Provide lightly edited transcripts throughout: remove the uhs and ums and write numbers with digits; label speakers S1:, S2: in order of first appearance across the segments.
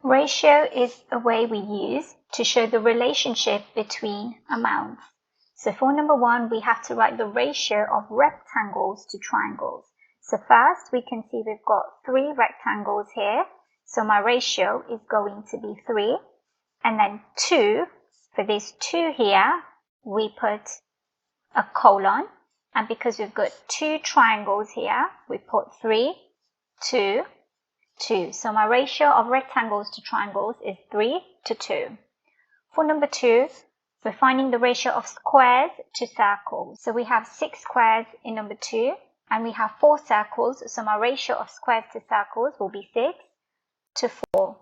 S1: Ratio is a way we use to show the relationship between amounts. So for number 1, we have to write the ratio of rectangles to triangles. So first we can see we've got 3 rectangles here. So my ratio is going to be 3. And then 2, for these 2 here, we put a colon. And because we've got 2 triangles here, we put 3, 2, 2. So my ratio of rectangles to triangles is 3 to 2. For number 2, we're finding the ratio of squares to circles. So we have 6 squares in number 2, and we have 4 circles. So my ratio of squares to circles will be 6 to 4.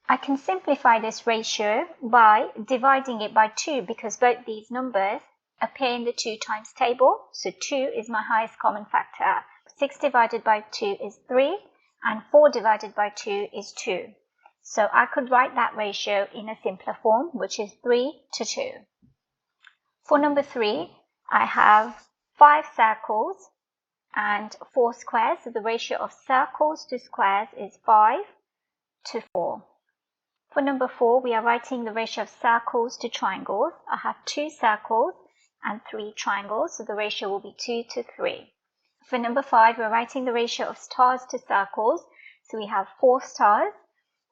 S1: I can simplify this ratio by dividing it by 2 because both these numbers appear in the 2 times table. So 2 is my highest common factor. 6 divided by 2 is 3, and 4 divided by 2 is 2. So I could write that ratio in a simpler form, which is 3 to 2. For number 3, I have 5 circles and 4 squares. So the ratio of circles to squares is 5 to 4. For number 4, we are writing the ratio of circles to triangles. I have 2 circles and 3 triangles, so the ratio will be 2 to 3. For number 5, we're writing the ratio of stars to circles. So we have 4 stars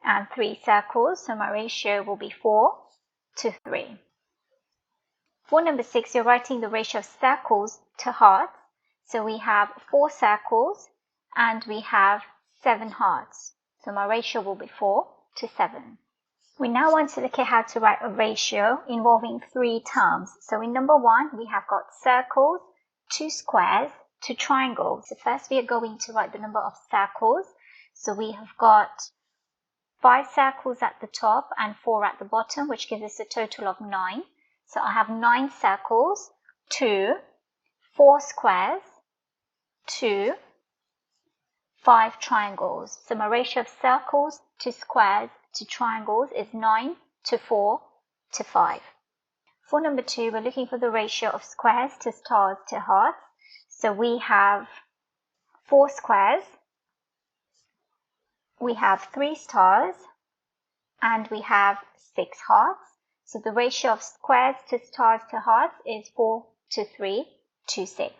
S1: and 3 circles, so my ratio will be 4 to 3. For number 6, you're writing the ratio of circles to hearts. So we have 4 circles and we have 7 hearts. So my ratio will be 4 to 7. We now want to look at how to write a ratio involving 3 terms. So in number 1, we have got circles to squares to triangles. So first we are going to write the number of circles. So we have got 5 circles at the top and 4 at the bottom, which gives us a total of 9. So I have 9 circles to 4 squares to 5 triangles. So my ratio of circles to squares to triangles is 9 to 4 to 5. For number 2, we're looking for the ratio of squares to stars to hearts. So we have 4 squares, we have 3 stars, and we have 6 hearts. So the ratio of squares to stars to hearts is 4 to 3 to 6.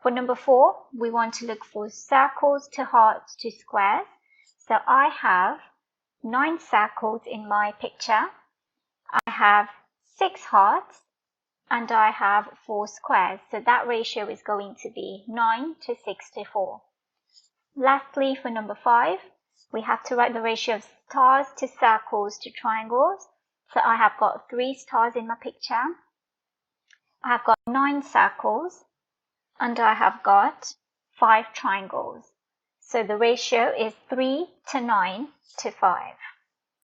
S1: For number 4, we want to look for circles to hearts to squares. So I have 9 circles in my picture, I have 6 hearts, and I have 4 squares. So that ratio is going to be 9 to 6 to 4. Lastly, for number 5, we have to write the ratio of stars to circles to triangles. So I have got 3 stars in my picture, I have got 9 circles, and I have got 5 triangles. So the ratio is 3 to 9 to 5.